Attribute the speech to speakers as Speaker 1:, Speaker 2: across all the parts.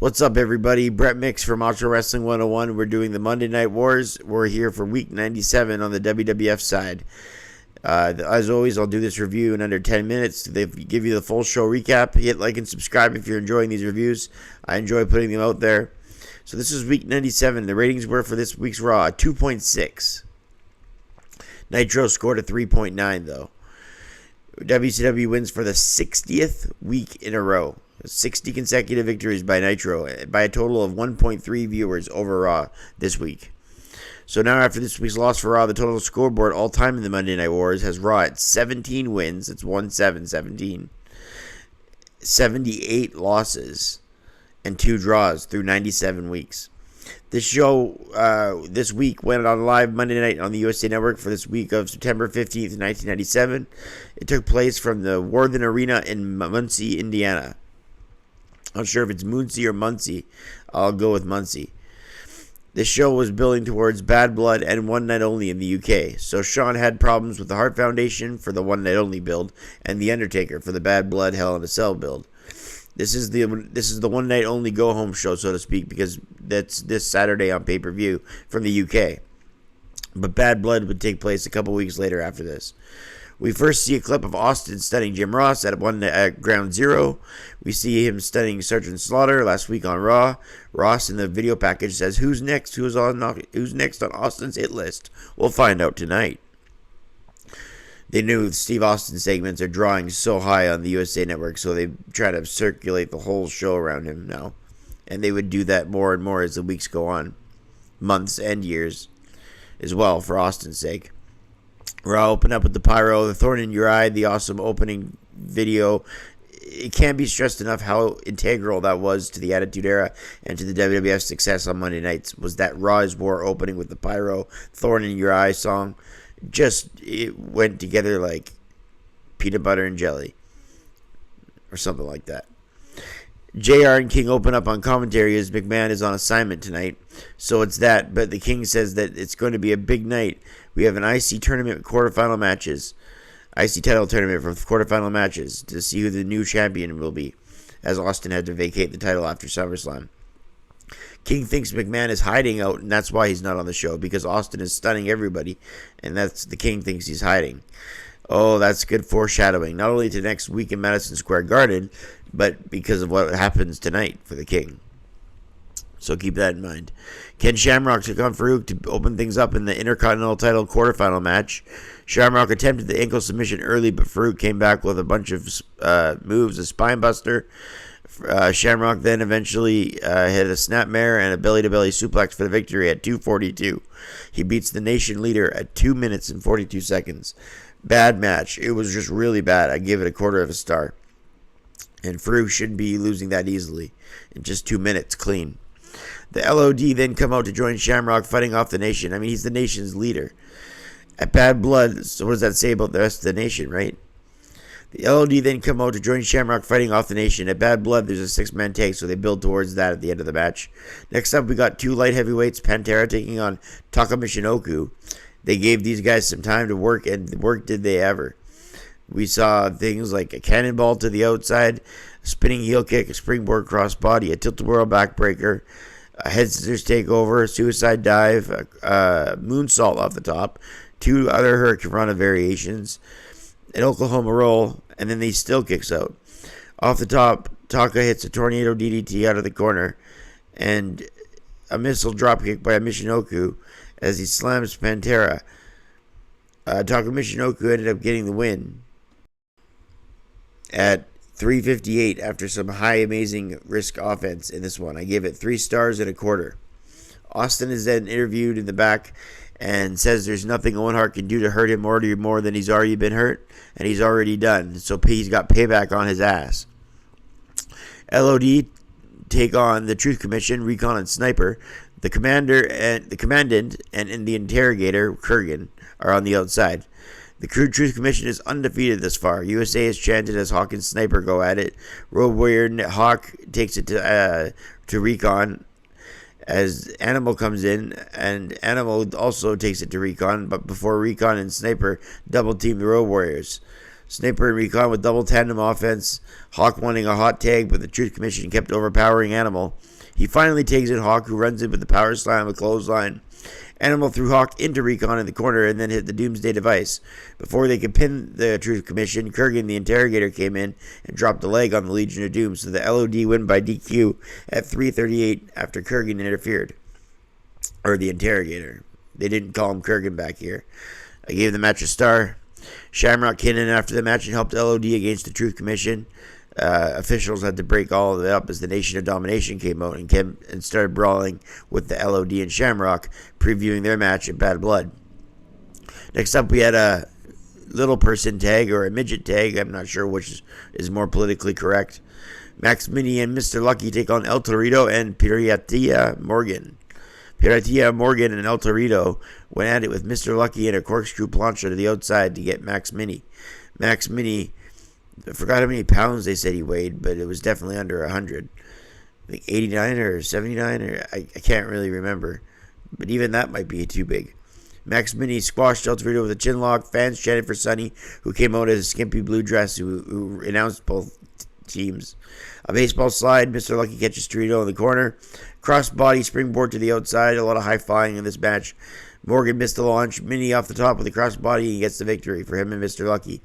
Speaker 1: What's up, everybody? Brett Mix from Ultra Wrestling 101. We're doing the Monday Night Wars. We're here for week 97 on the WWF side. As always, I'll do this review in under 10 minutes. They give you the full show recap. Hit like and subscribe if you're enjoying these reviews. I enjoy putting them out there. So this is week 97. The ratings were for this week's Raw 2.6. Nitro scored a 3.9 though. WCW wins for the 60th week in a row. 60 consecutive victories by Nitro by a total of 1.3 viewers over Raw this week. So now after this week's loss for Raw, the total scoreboard all time in the Monday Night Wars has Raw at 17 wins. It's 1-7-17. 78 losses and 2 draws through 97 weeks. This show this week went on live Monday night on the USA Network for this week of September 15th, 1997. It took place from the Worthen Arena in Muncie, Indiana. I'm not sure if it's Muncie or Muncie. I'll go with Muncie. This show was building towards Bad Blood and One Night Only in the UK. So Shawn had problems with the Hart Foundation for the One Night Only build and the Undertaker for the Bad Blood Hell in a Cell build. This is the One Night Only go home show, so to speak, because that's this Saturday on pay-per-view from the UK. But Bad Blood would take place a couple weeks later after this. We first see a clip of Austin stunning Jim Ross at Ground Zero. We see him stunning Sergeant Slaughter last week on Raw. Ross in the video package says, "Who's next? Who's next on Austin's hit list? We'll find out tonight." They knew Steve Austin segments are drawing so high on the USA Network, so they try to circulate the whole show around him now. And they would do that more and more as the weeks go on. Months and years as well, for Austin's sake. Raw opened up with the pyro, the thorn in your eye, the awesome opening video. It can't be stressed enough how integral that was to the Attitude Era and to the WWF success on Monday nights. Was that Raw is War opening with the pyro, thorn in your eye song. It went together like peanut butter and jelly. Or something like that. JR and King open up on commentary as McMahon is on assignment tonight. So it's that, but the King says that it's going to be a big night. We have an IC tournament quarterfinal matches. IC title tournament for quarterfinal matches to see who the new champion will be, as Austin had to vacate the title after SummerSlam. King thinks McMahon is hiding out, and that's why he's not on the show, because Austin is stunning everybody, and that's the King thinks he's hiding. Oh, that's good foreshadowing, not only to next week in Madison Square Garden, but because of what happens tonight for the King. So keep that in mind. Ken Shamrock took on Farouk to open things up in the Intercontinental title quarterfinal match. Shamrock attempted the ankle submission early, but Farouk came back with a bunch of moves, a spine buster. Shamrock then eventually hit a snapmare and a belly-to-belly suplex for the victory at 2:42. He beats the nation leader at 2 minutes and 42 seconds. Bad match. It was just really bad. I give it a quarter of a star. And Farouk shouldn't be losing that easily in just 2 minutes clean. The LOD then come out to join Shamrock fighting off the nation. I mean, he's the nation's leader. At Bad Blood, so what does that say about the rest of the nation, right? The LOD then come out to join Shamrock fighting off the nation. At Bad Blood, there's a 6-man tag, so they build towards that at the end of the match. Next up, we got 2 light heavyweights, Pantera taking on Taka Michinoku. They gave these guys some time to work, and work did they ever. We saw things like a cannonball to the outside, a spinning heel kick, a springboard crossbody, a tilt-a-whirl backbreaker, a head scissors takeover, a suicide dive, a moonsault off the top, 2 other Hurricane Rana variations, an Oklahoma roll, and then he still kicks out. Off the top, Taka hits a tornado DDT out of the corner, and a missile dropkick by Michinoku as he slams Pantera. Taka Michinoku ended up getting the win at 3:58 after some high amazing risk offense in this one. I gave it 3 stars and a quarter. Austin is then interviewed in the back and says there's nothing Owen Hart can do to hurt him more than he's already been hurt, and he's already done. So he's got payback on his ass. LOD take on the Truth Commission, Recon and Sniper. The Commandant and the Interrogator, Kurgan, are on the outside. The Truth Commission is undefeated this far. USA is chanted as Hawk and Sniper go at it. Road Warrior Hawk takes it to Recon as Animal comes in, and Animal also takes it to Recon, but before Recon and Sniper double team the Road Warriors. Sniper and Recon with double tandem offense. Hawk wanting a hot tag, but the Truth Commission kept overpowering Animal. He finally tags in Hawk, who runs in with the power slam, a clothesline. Animal threw Hawk into Recon in the corner and then hit the Doomsday device. Before they could pin the Truth Commission, Kurgan, the Interrogator, came in and dropped a leg on the Legion of Doom, so the LOD win by DQ at 3:38 after Kurgan interfered. Or the Interrogator. They didn't call him Kurgan back here. I gave the match a star. Shamrock came in after the match and helped LOD against the Truth Commission. Officials had to break all of it up as the Nation of Domination came out and started brawling with the LOD and Shamrock, previewing their match at Bad Blood. Next up, we had a little person tag or a midget tag. I'm not sure which is more politically correct. Max Mini and Mr. Lucky take on El Torito and Piratia Morgan. Piratia Morgan and El Torito went at it with Mr. Lucky and a corkscrew plancha to the outside to get Max Mini. Max Mini, I forgot how many pounds they said he weighed, but it was definitely under 100. I think 89 or 79, or I can't really remember. But even that might be too big. Max Mini squashed El Torito with a chin lock. Fans chanted for Sonny, who came out in a skimpy blue dress, who announced both teams. A baseball slide. Mr. Lucky catches Torito in the corner. Crossbody springboard to the outside. A lot of high flying in this match. Morgan missed the launch. Mini off the top with a crossbody. He gets the victory for him and Mr. Lucky.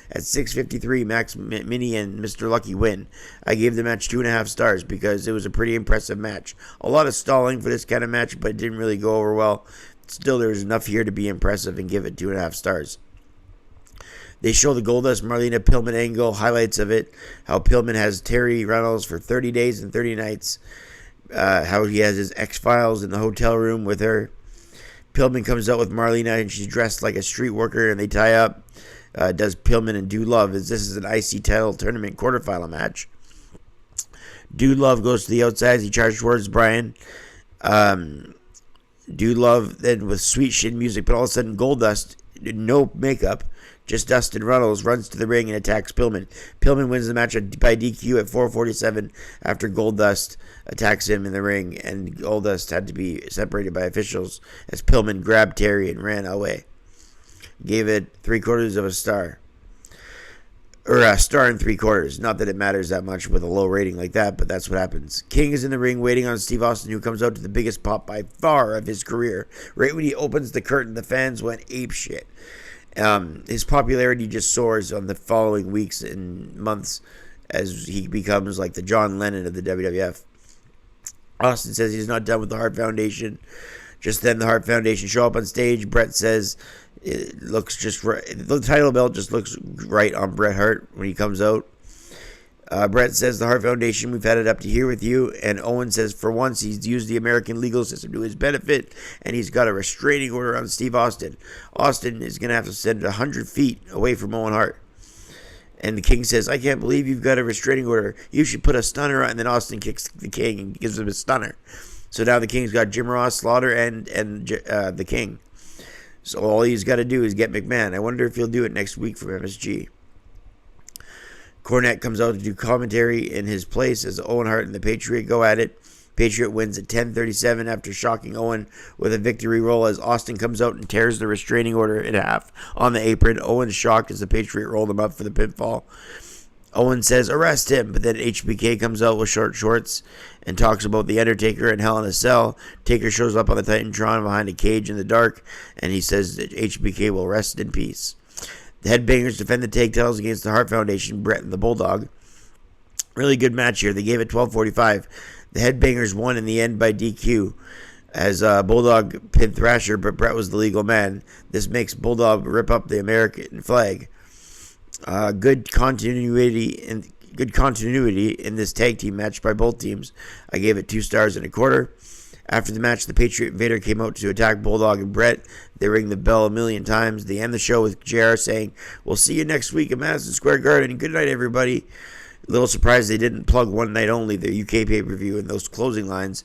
Speaker 1: At 6:53, Max Mini and Mr. Lucky win. I gave the match 2.5 stars because it was a pretty impressive match. A lot of stalling for this kind of match, but it didn't really go over well. Still, there was enough here to be impressive and give it 2.5 stars. They show the Goldust Marlena Pillman angle, highlights of it, how Pillman has Terry Reynolds for 30 days and 30 nights, how he has his X-Files in the hotel room with her. Pillman comes out with Marlena and she's dressed like a street worker and they tie up. Does Pillman and Dude Love, as this is an IC title tournament quarterfinal match. Dude Love goes to the outside as he charges towards Brian. Dude Love then with sweet shin music, but all of a sudden Goldust, no makeup, just Dustin Runnels, runs to the ring and attacks Pillman. Pillman wins the match by DQ at 4:47 after Goldust attacks him in the ring, and Goldust had to be separated by officials as Pillman grabbed Terry and ran away. Gave it 3/4 of a star. Or a star and 3/4. Not that it matters that much with a low rating like that, but that's what happens. King is in the ring waiting on Steve Austin, who comes out to the biggest pop by far of his career. Right when he opens the curtain, the fans went apeshit. His popularity just soars on the following weeks and months as he becomes like the John Lennon of the WWF. Austin says he's not done with the Hart Foundation. Just then the Hart Foundation show up on stage. Brett says it looks just right. The title belt just looks right on Bret Hart when he comes out. Brett says the Hart Foundation, we've had it up to here with you. And Owen says for once he's used the American legal system to his benefit and he's got a restraining order on Steve Austin. Austin is going to have to send 100 feet away from Owen Hart. And the King says, I can't believe you've got a restraining order. You should put a stunner on. And then Austin kicks the King and gives him a stunner. So now the King's got Jim Ross, Slaughter, and the King. So all he's got to do is get McMahon. I wonder if he'll do it next week for MSG. Cornette comes out to do commentary in his place as Owen Hart and the Patriot go at it. Patriot wins at 10:37 after shocking Owen with a victory roll as Austin comes out and tears the restraining order in half on the apron. Owen's shocked as the Patriot rolled him up for the pinfall. Owen says, arrest him, but then HBK comes out with short shorts and talks about The Undertaker and Hell in a Cell. Taker shows up on the Titantron behind a cage in the dark, and he says that HBK will rest in peace. The Headbangers defend the tag titles against the Hart Foundation, Brett and the Bulldog. Really good match here. They gave it 12:45. The Headbangers won in the end by DQ as Bulldog pinned Thrasher, but Brett was the legal man. This makes Bulldog rip up the American flag. Good continuity in this tag team match by both teams. I gave it 2 stars and a quarter. After the match, the Patriot and Vader came out to attack Bulldog and Brett. They ring the bell a million times. They end the show with JR saying, we'll see you next week at Madison Square Garden. Good night, everybody. A little surprised they didn't plug One Night Only, the UK pay-per-view, in those closing lines.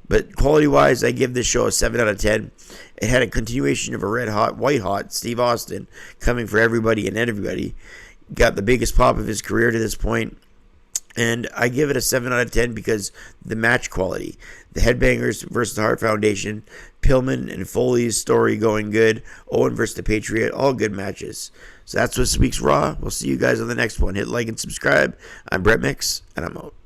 Speaker 1: But quality-wise, I give this show a 7 out of 10. It had a continuation of a red-hot, white-hot Steve Austin coming for everybody and everybody. Got the biggest pop of his career to this point. And I give it a 7 out of 10 because the match quality. The Headbangers versus the Hart Foundation, Pillman and Foley's story going good, Owen versus the Patriot, all good matches. So that's this week's Raw. We'll see you guys on the next one. Hit like and subscribe. I'm Brett Mix, and I'm out.